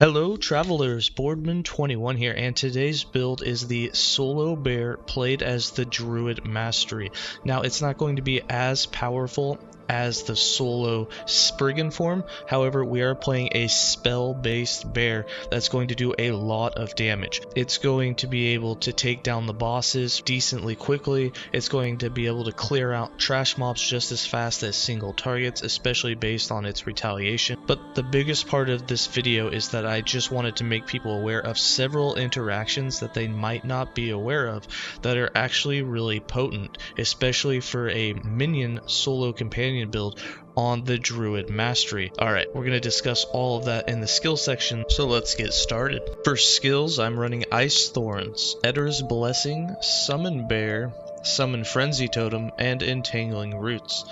Hello travelers, Boardman21 here, and today's build is the solo bear played as the Druid Mastery. Now it's not going to be as powerful as the solo Spriggan form, however we are playing a spell-based bear that's going to do a lot of damage. It's going to be able to take down the bosses decently quickly, it's going to be able to clear out trash mobs just as fast as single targets, especially based on its retaliation. But the biggest part of this video is that I just wanted to make people aware of several interactions that they might not be aware of that are actually really potent, especially for a minion solo companion build on the Druid Mastery. Alright, we're going to discuss all of that in the skill section, so let's get started. For skills, I'm running Ice Thorns, Eterra's Blessing, Summon Bear, Summon Frenzy Totem, and Entangling Roots.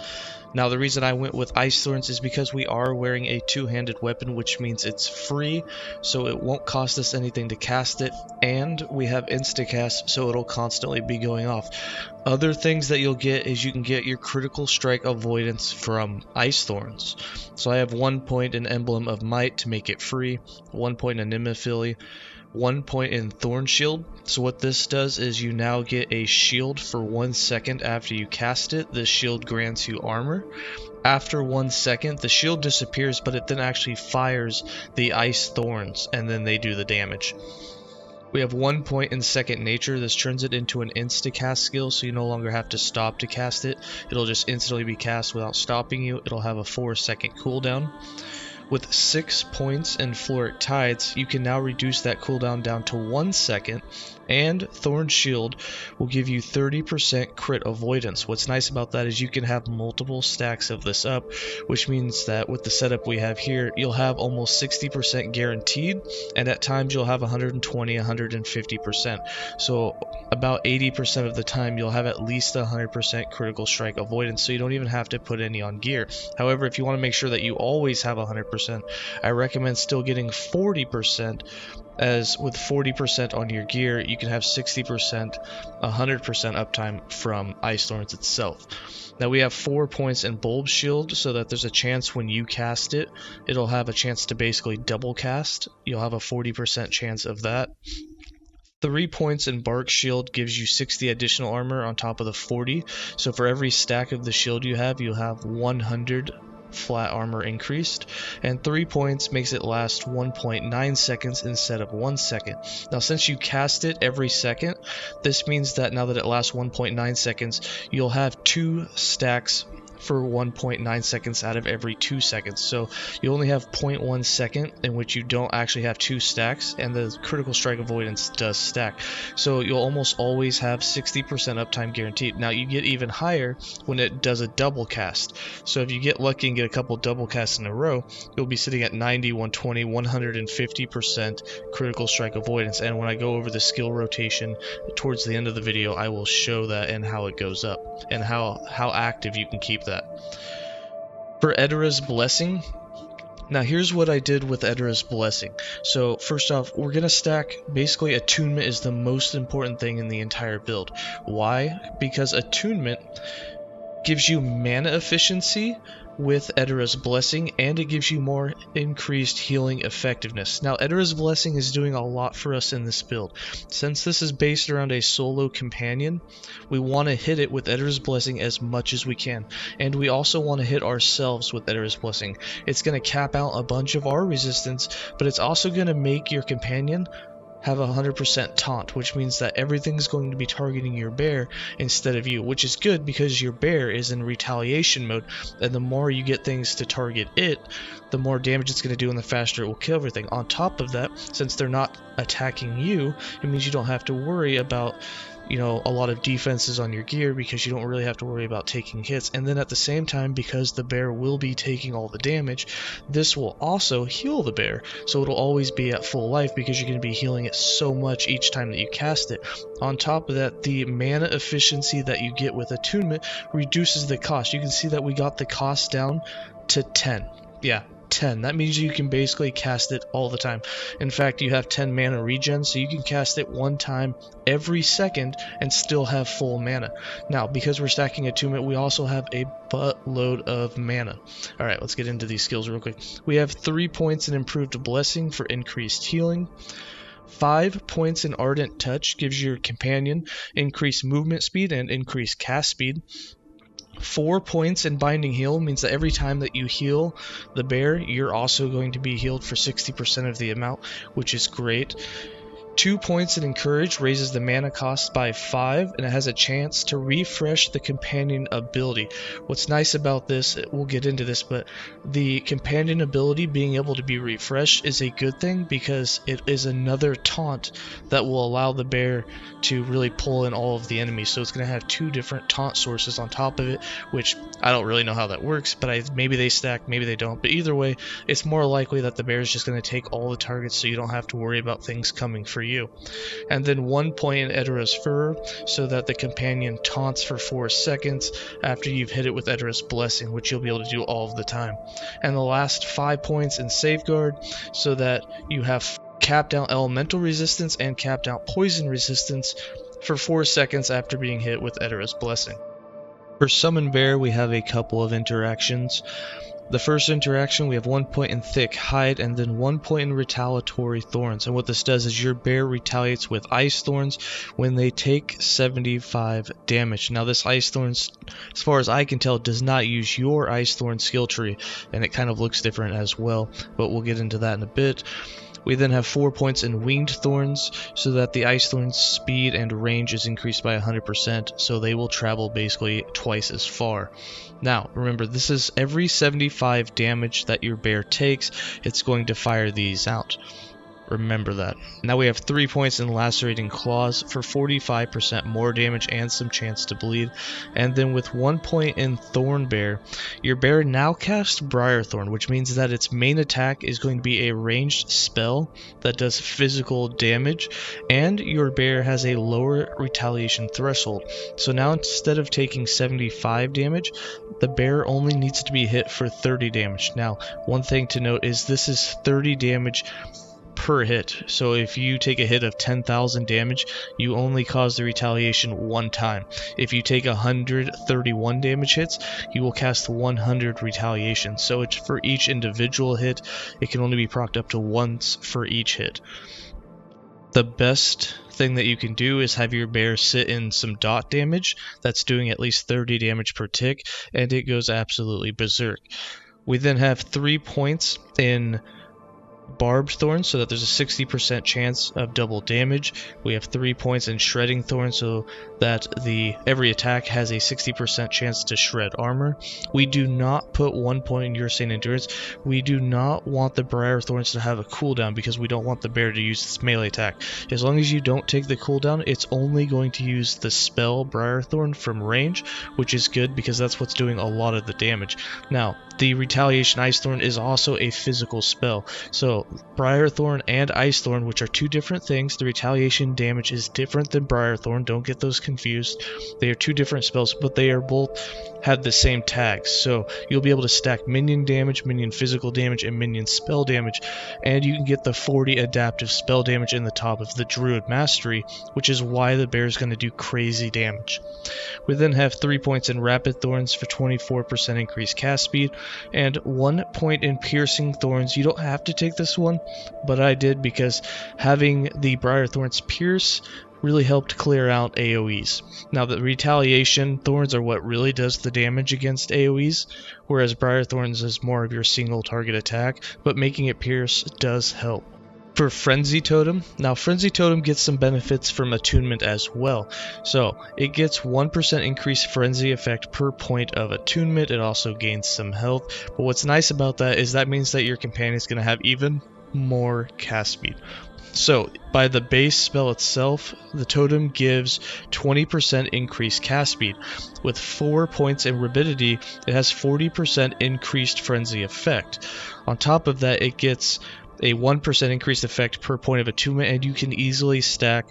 Now the reason I went with Ice Thorns is because we are wearing a two-handed weapon, which means it's free, so it won't cost us anything to cast it, and we have insta-cast, so it'll constantly be going off. Other things that you'll get is you can get your critical strike avoidance from Ice Thorns. So I have 1 point in Emblem of Might to make it free, 1 point in Nemephili, 1 point in Thorn Shield. So what this does is you now get a shield for 1 second after you cast it. This shield grants you armor. After 1 second, the shield disappears, but it then actually fires the Ice Thorns, and then they do the damage. We have 1 point in Second Nature. This turns it into an insta-cast skill, so you no longer have to stop to cast it. It'll just instantly be cast without stopping you. It'll have a 4-second cooldown. With 6 points in Floric Tides, you can now reduce that cooldown down to 1 second, and Thorn Shield will give you 30% crit avoidance. What's nice about that is you can have multiple stacks of this up, which means that with the setup we have here, you'll have almost 60% guaranteed, and at times you'll have 120, 150%. So about 80% of the time you'll have at least 100% critical strike avoidance, so you don't even have to put any on gear. However, if you want to make sure that you always have 100%, I recommend still getting 40%, as with 40% on your gear, you can have 60%, 100% uptime from Ice Thorns itself. Now we have 4 points in Bulb Shield, so that there's a chance when you cast it, it'll have a chance to basically double cast. You'll have a 40% chance of that. 3 points in Bark Shield gives you 60 additional armor on top of the 40, so for every stack of the shield you have, you'll have 100 flat armor increased, and 3 points makes it last 1.9 seconds instead of 1 second. Now since you cast it every second, this means that now that it lasts 1.9 seconds, you'll have 2 stacks for 1.9 seconds out of every 2 seconds. So you only have 0.1 second in which you don't actually have 2 stacks, and the critical strike avoidance does stack. So you'll almost always have 60% uptime guaranteed. Now you get even higher when it does a double cast. So if you get lucky and get a couple double casts in a row, you'll be sitting at 90, 120, 150% critical strike avoidance. And when I go over the skill rotation towards the end of the video, I will show that and how it goes up and how active you can keep that. For Eterra's Blessing, now here's what I did with Eterra's Blessing. So first off, we're going to stack, basically attunement is the most important thing in the entire build. Why? Because attunement gives you mana efficiency with Eterra's Blessing, and it gives you more increased healing effectiveness. Now Eterra's Blessing is doing a lot for us in this build. Since this is based around a solo companion, we want to hit it with Eterra's Blessing as much as we can, and we also want to hit ourselves with Eterra's Blessing. It's going to cap out a bunch of our resistance, but it's also going to make your companion have 100% taunt, which means that everything's going to be targeting your bear instead of you, which is good because your bear is in retaliation mode, and the more you get things to target it, the more damage it's going to do and the faster it will kill everything. On top of that, since they're not attacking you, it means you don't have to worry about, you know, a lot of defenses on your gear, because you don't really have to worry about taking hits. And then at the same time, because the bear will be taking all the damage, this will also heal the bear, so it'll always be at full life because you're going to be healing it so much each time that you cast it. On top of that, the mana efficiency that you get with attunement reduces the cost. You can see that we got the cost down to 10. Yeah, 10. That means you can basically cast it all the time. In fact, you have 10 mana regen, so you can cast it one time every second and still have full mana. Now, because we're stacking attunement, we also have a buttload of mana. Alright, let's get into these skills real quick. We have 3 points in Improved Blessing for increased healing. 5 points in Ardent Touch gives your companion increased movement speed and increased cast speed. 4 points in Binding Heal means that every time that you heal the bear, you're also going to be healed for 60% of the amount, which is great. 2 points in Encourage raises the mana cost by 5, and it has a chance to refresh the companion ability. What's nice about this, we'll get into this, but the companion ability being able to be refreshed is a good thing because it is another taunt that will allow the bear to really pull in all of the enemies. So it's going to have 2 different taunt sources on top of it, which I don't really know how that works, but maybe they stack, maybe they don't. But either way, it's more likely that the bear is just going to take all the targets, so you don't have to worry about things coming for you. And then 1 point in Eterra's Fur, so that the companion taunts for 4 seconds after you've hit it with Eterra's Blessing, which you'll be able to do all of the time. And the last 5 points in Safeguard, so that you have capped out elemental resistance and capped out poison resistance for 4 seconds after being hit with Eterra's Blessing. For Summon Bear, we have a couple of interactions. The first interaction, we have 1 point in Thick Hide and then 1 point in Retaliatory Thorns. And what this does is your bear retaliates with Ice Thorns when they take 75 damage. Now this Ice Thorns, as far as I can tell, does not use your Ice Thorn skill tree, and it kind of looks different as well, but we'll get into that in a bit. We then have 4 points in Winged Thorns, so that the Ice Thorn's speed and range is increased by 100%, so they will travel basically twice as far. Now, remember, this is every 75 damage that your bear takes, it's going to fire these out. Remember that. Now we have 3 points in Lacerating Claws for 45% more damage and some chance to bleed. And then with 1 point in Thorn Bear, your bear now casts Briarthorn, which means that its main attack is going to be a ranged spell that does physical damage, and your bear has a lower retaliation threshold. So now instead of taking 75 damage, the bear only needs to be hit for 30 damage. Now, one thing to note is this is 30 damage per hit. So if you take a hit of 10,000 damage, you only cause the retaliation 1 time. If you take 131 damage hits, you will cast 100 retaliation. So it's for each individual hit. It can only be procced up to once for each hit. The best thing that you can do is have your bear sit in some dot damage that's doing at least 30 damage per tick, and it goes absolutely berserk. We then have 3 points in Barbed Thorns, so that there's a 60% chance of double damage. We have 3 points in Shredding Thorns, so that every attack has a 60% chance to shred armor. We do not put 1 point in Ursane Endurance. We do not want the Briar Thorns to have a cooldown because we don't want the bear to use its melee attack. As long as you don't take the cooldown, it's only going to use the spell Briar Thorn from range, which is good because that's what's doing a lot of the damage. Now, the Retaliation Ice Thorn is also a physical spell. So Briar Thorn and Ice Thorn, which are 2 different things. The retaliation damage is different than Briar Thorn. Don't get those confused. They are 2 different spells, but they are both have the same tags. So you'll be able to stack minion damage, minion physical damage, and minion spell damage, and you can get the 40 adaptive spell damage in the top of the Druid Mastery, which is why the bear is going to do crazy damage. We then have 3 points in Rapid Thorns for 24% increased cast speed, and 1 point in Piercing Thorns. You don't have to take this one, but I did because having the Briar Thorns pierce really helped clear out AoEs. Now the Retaliation Thorns are what really does the damage against AoEs, whereas Briar Thorns is more of your single target attack, but making it pierce does help. For Frenzy Totem, now Frenzy Totem gets some benefits from attunement as well. So it gets 1% increased frenzy effect per point of attunement. It also gains some health, but what's nice about that is that means that your companion is going to have even more cast speed. So by the base spell itself, the totem gives 20% increased cast speed. With 4 points in Rabidity, it has 40% increased frenzy effect. On top of that, it gets a 1% increased effect per point of attunement, and you can easily stack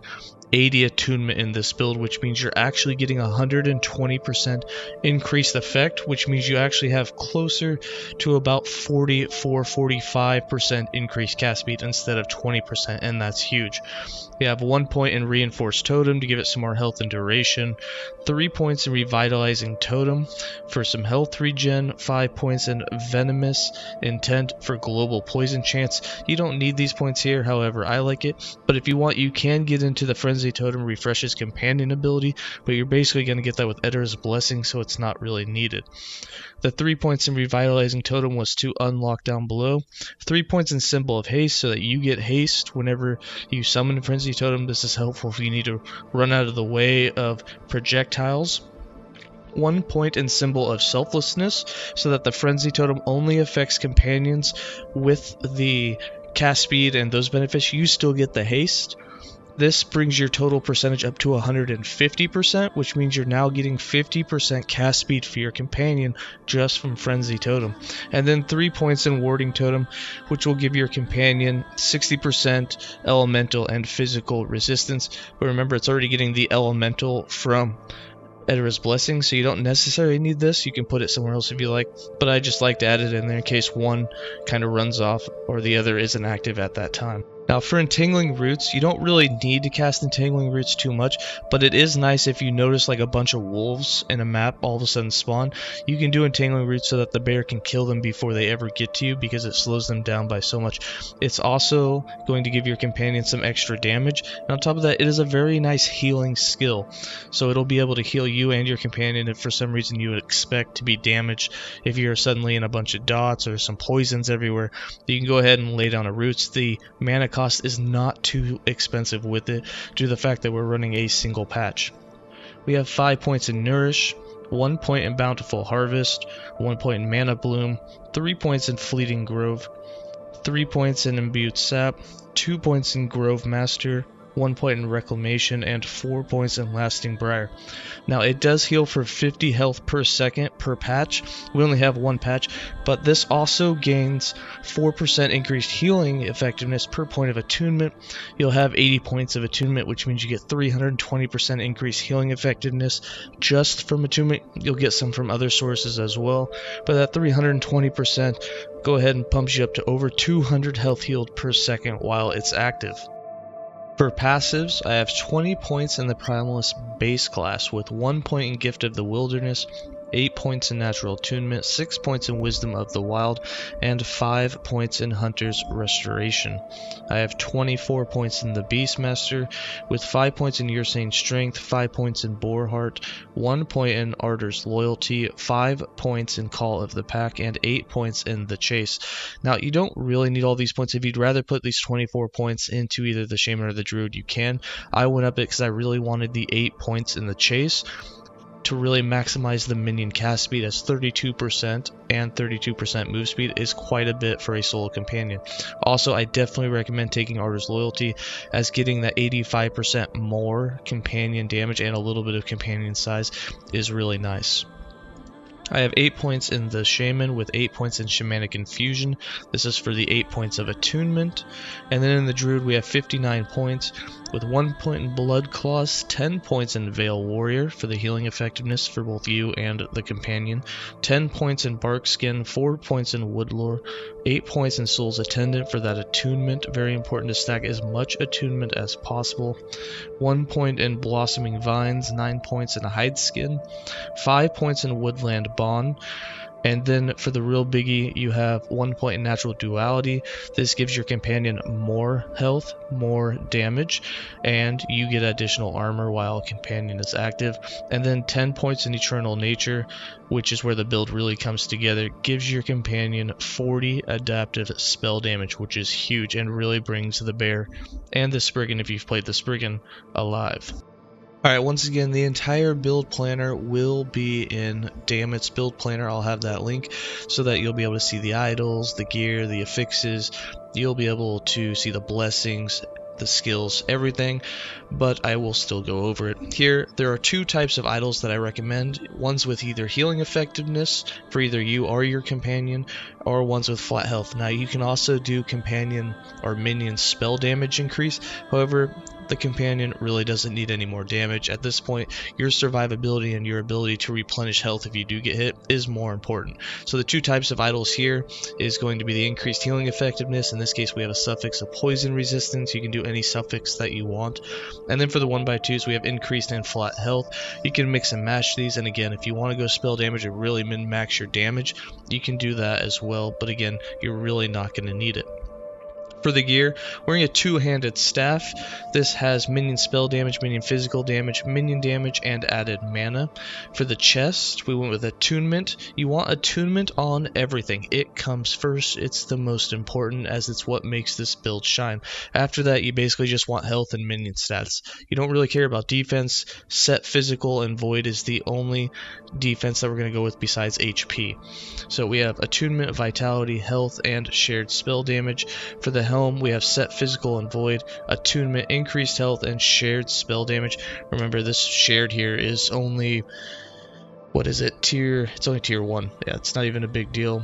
80 attunement in this build, which means you're actually getting 120% increased effect, which means you actually have closer to about 44-45% increased cast speed instead of 20%, and that's huge. You have 1 point in Reinforced Totem to give it some more health and duration, 3 points in Revitalizing Totem for some health regen, 5 points in Venomous Intent for global poison chance. You don't need these points here, however I like it, but if you want you can get into the Frenzy Totem Refreshes Companion ability, but you're basically going to get that with Eterra's Blessing, so it's not really needed. The 3 points in Revitalizing Totem was to unlock down below. 3 points in Symbol of Haste so that you get haste whenever you summon Frenzy Totem. This is helpful if you need to run out of the way of projectiles. 1 point in Symbol of Selflessness so that the Frenzy Totem only affects companions with the cast speed and those benefits. You still get the haste. This brings your total percentage up to 150%, which means you're now getting 50% cast speed for your companion just from Frenzy Totem. And then 3 points in Warding Totem, which will give your companion 60% elemental and physical resistance. But remember, it's already getting the elemental from Eterra's Blessing, so you don't necessarily need this. You can put it somewhere else if you like, but I just like to add it in there in case one kind of runs off or the other isn't active at that time. Now for Entangling Roots, you don't really need to cast Entangling Roots too much, but it is nice if you notice like a bunch of wolves in a map all of a sudden spawn. You can do Entangling Roots so that the bear can kill them before they ever get to you because it slows them down by so much. It's also going to give your companion some extra damage, and on top of that it is a very nice healing skill. So it'll be able to heal you and your companion if for some reason you would expect to be damaged. If you're suddenly in a bunch of dots or some poisons everywhere, you can go ahead and lay down a Roots. The mana cost is not too expensive with it due to the fact that we're running a single patch. We have 5 points in Nourish, 1 point in Bountiful Harvest, 1 point in Mana Bloom, 3 points in Fleeting Grove, 3 points in Imbued Sap, 2 points in Grove Master, 1 point in Reclamation, and 4 points in Lasting Briar. Now it does heal for 50 health per second per patch. We only have one patch, but this also gains 4% increased healing effectiveness per point of attunement. You'll have 80 points of attunement, which means you get 320% increased healing effectiveness just from attunement. You'll get some from other sources as well, but that 320% go ahead and pumps you up to over 200 health healed per second while it's active. For passives, I have 20 points in the Primalist base class with 1 point in Gift of the Wilderness, 8 points in Natural Attunement, 6 points in Wisdom of the Wild, and 5 points in Hunter's Restoration. I have 24 points in the Beastmaster with 5 points in Ursane Strength, 5 points in Boarheart, 1 point in Ardor's Loyalty, 5 points in Call of the Pack, and 8 points in the Chase. Now you don't really need all these points. If you'd rather put these 24 points into either the Shaman or the Druid, you can. I went up it because I really wanted the 8 points in the Chase to really maximize the minion cast speed, as 32% and 32% move speed is quite a bit for a solo companion. Also, I definitely recommend taking Ardor's Loyalty, as getting that 85% more companion damage and a little bit of companion size is really nice. I have 8 points in the Shaman with 8 points in Shamanic Infusion. This is for the 8 points of attunement. And then in the Druid we have 59 points with 1 point in Blood Claws, 10 points in Veil Warrior for the healing effectiveness for both you and the companion, 10 points in Bark Skin, 4 points in Woodlore, 8 points in Soul's Attendant for that attunement. Very important to stack as much attunement as possible. 1 point in Blossoming Vines, 9 points in Hide Skin, 5 points in Woodland Bond. And then for the real biggie, you have 1 point in Natural Duality. This gives your companion more health, more damage, and you get additional armor while a companion is active. And then 10 points in Eternal Nature, which is where the build really comes together. Gives your companion 40 adaptive spell damage, which is huge and really brings the bear and the Spriggan, if you've played the Spriggan, alive. Alright, once again, the entire build planner will be in Damit's build planner. I'll have that link so that you'll be able to see the idols, the gear, the affixes. You'll be able to see the blessings, the skills, everything, but I will still go over it. Here, there are 2 types of idols that I recommend. Ones with either healing effectiveness for either you or your companion, or ones with flat health. Now, you can also do companion or minion spell damage increase. However, the companion really doesn't need any more damage. At this point, your survivability and your ability to replenish health if you do get hit is more important. So the two types of idols here is going to be the increased healing effectiveness. In this case, we have a suffix of poison resistance. You can do any suffix that you want. And then for the 1x2s, we have increased and flat health. You can mix and match these, and again, if you want to go spell damage and really min-max your damage, you can do that as well, but again, you're really not going to need it. For the gear, wearing a two-handed staff. This has minion spell damage, minion physical damage, minion damage, and added mana. For the chest, we went with attunement. You want attunement on everything. It comes first. It's the most important, as it's what makes this build shine. After that, you basically just want health and minion stats. You don't really care about defense. Set physical and void is the only defense that we're going to go with besides HP. So we have attunement, vitality, health, and shared spell damage. For the helm, we have set physical and void, attunement, increased health, and shared spell damage. Remember, this shared here is only, what is it, it's only tier 1. Yeah, it's not even a big deal.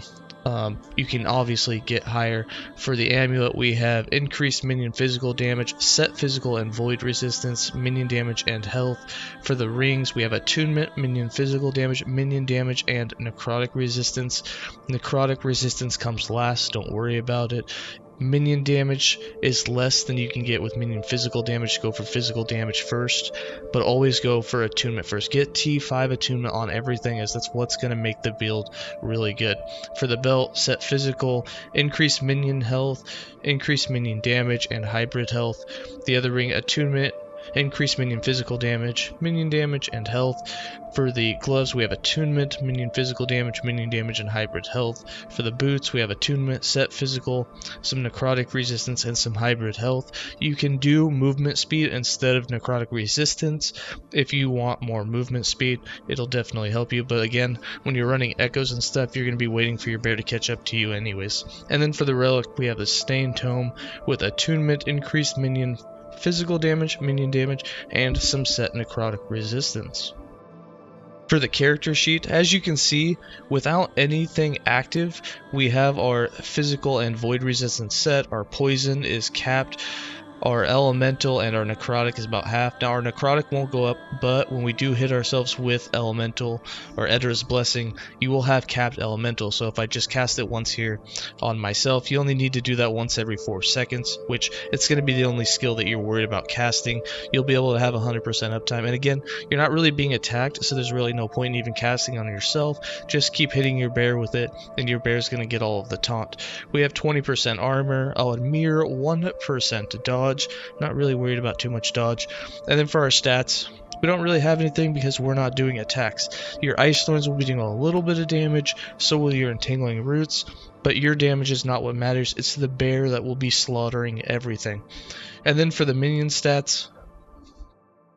You can obviously get higher. For the amulet, we have increased minion physical damage, set physical and void resistance, minion damage, and health. For the rings, we have attunement, minion physical damage, minion damage, and necrotic resistance. Necrotic resistance comes last, don't worry about it. Minion damage is less than you can get with minion physical damage. Go for physical damage first, but always go for attunement first. Get T5 attunement on everything, as that's what's going to make the build really good. For the belt, set physical, increase minion health, increase minion damage, and hybrid health. The other ring, attunement, increase minion physical damage, minion damage, and health. For the gloves, we have attunement, minion physical damage, and hybrid health. For the boots, we have attunement, set physical, some necrotic resistance, and some hybrid health. You can do movement speed instead of necrotic resistance. If you want more movement speed, it'll definitely help you. But again, when you're running echoes and stuff, you're going to be waiting for your bear to catch up to you anyways. And then for the relic, we have the stained tome with attunement, increased minion physical damage, minion damage, and some set necrotic resistance. For the character sheet, as you can see, without anything active, we have our physical and void resistance set. Our poison is capped. Our elemental and our necrotic is about half. Now our necrotic won't go up, but when we do hit ourselves with elemental or Eterra's blessing, you will have capped elemental. So if I just cast it once here on myself, you only need to do that once every 4 seconds, which it's going to be the only skill that you're worried about casting. You'll be able to have 100% uptime. And again, you're not really being attacked, so there's really no point in even casting on yourself. Just keep hitting your bear with it, and your bear's going to get all of the taunt. We have 20% armor, a mere 1% dodge. Not really worried about too much dodge. And then for our stats, we don't really have anything because we're not doing attacks. Your Ice Thorns will be doing a little bit of damage, so will your Entangling Roots, but your damage is not what matters. It's the bear that will be slaughtering everything. And then for the minion stats,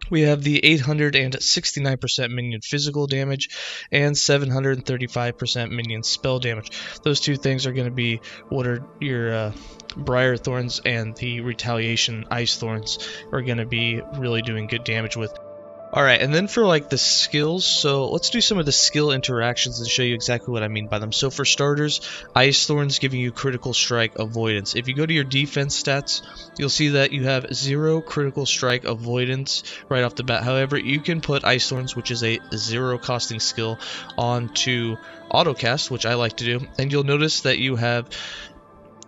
we have the 869% minion physical damage and 735% minion spell damage. Those two things are going to be what are your Briar Thorns and the Retaliation Ice Thorns are going to be really doing good damage with. Alright, and then for like the skills, so let's do some of the skill interactions and show you exactly what I mean by them. So for starters, Ice Thorns giving you critical strike avoidance. If you go to your defense stats, you'll see that you have 0 critical strike avoidance right off the bat. However, you can put Ice Thorns, which is a 0 costing skill, onto autocast, which I like to do, and you'll notice that you have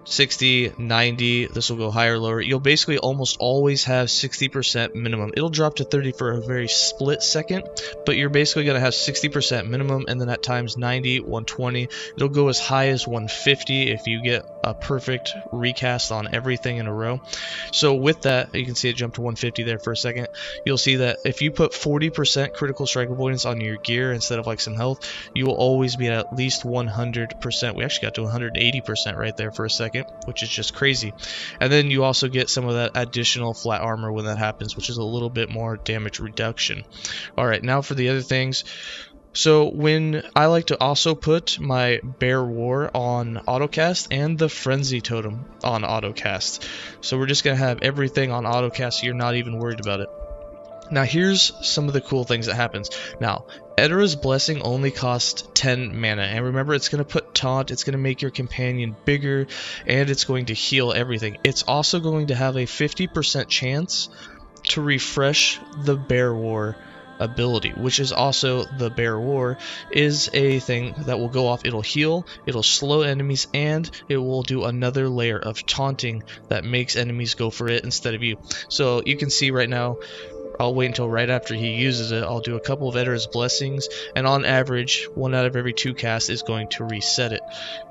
60, 90, this will go higher, lower. You'll basically almost always have 60% minimum. It'll drop to 30 for a very split second, but you're basically going to have 60% minimum, and then at times 90, 120. It'll go as high as 150 if you get a perfect recast on everything in a row. So with that, you can see it jump to 150 there for a second. You'll see that if you put 40% critical strike avoidance on your gear instead of like some health, you will always be at least 100%. We actually got to 180% right there for a second, which is just crazy. And then you also get some of that additional flat armor when that happens, which is a little bit more damage reduction. Alright, now for the other things. So when I like to also put my Bear War on autocast and the Frenzy Totem on autocast. So we're just going to have everything on autocast, so you're not even worried about it. Now here's some of the cool things that happens. Now, Eterra's Blessing only costs 10 mana, and remember, it's going to put taunt, it's going to make your companion bigger, and it's going to heal everything. It's also going to have a 50% chance to refresh the Bear War ability, which is also the Bear War is a thing that will go off. It'll heal, it'll slow enemies, and it will do another layer of taunting that makes enemies go for it instead of you. So you can see right now, I'll wait until right after he uses it. I'll do a couple of Eterra's blessings, and on average, 1 out of every 2 casts is going to reset it.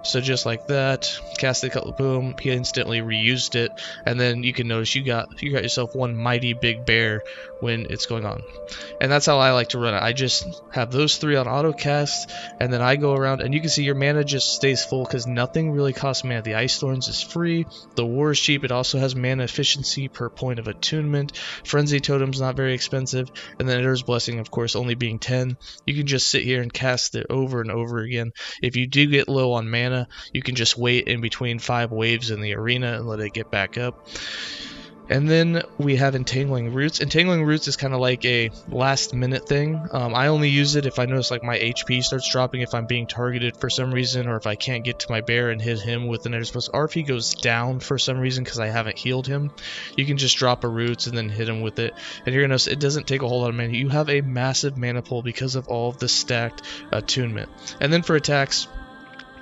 So just like that, cast it, boom, he instantly reused it, and then you can notice you got yourself one mighty big bear when it's going on. And that's how I like to run it. I just have those 3 on auto cast, and then I go around, and you can see your mana just stays full because nothing really costs mana. The Ice Thorns is free, the War is cheap, it also has mana efficiency per point of attunement, Frenzy Totem's not very expensive, and then Eterra's Blessing, of course, only being 10. You can just sit here and cast it over and over again. If you do get low on mana, you can just wait in between 5 waves in the arena and let it get back up. And then we have Entangling Roots. Entangling Roots is kind of like a last minute thing. I only use it if I notice like my HP starts dropping, if I'm being targeted for some reason, or if I can't get to my bear and hit him with an Eterra's Blessing, or if he goes down for some reason because I haven't healed him. You can just drop a Roots and then hit him with it. And you're gonna notice it doesn't take a whole lot of mana. You have a massive mana pool because of all of the stacked attunement. And then for attacks,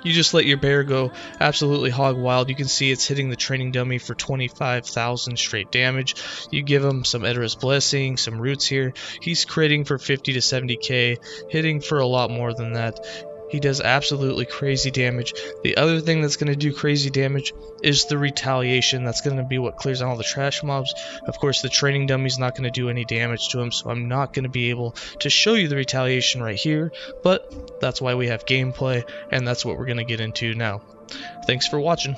you just let your bear go absolutely hog wild. You can see it's hitting the training dummy for 25,000 straight damage. You give him some Eterra's Blessing, some Roots here. He's critting for 50 to 70k, hitting for a lot more than that. He does absolutely crazy damage. The other thing that's going to do crazy damage is the retaliation. That's going to be what clears out all the trash mobs. Of course, the training dummy's not going to do any damage to him, so I'm not going to be able to show you the retaliation right here, but that's why we have gameplay, and that's what we're going to get into now. Thanks for watching.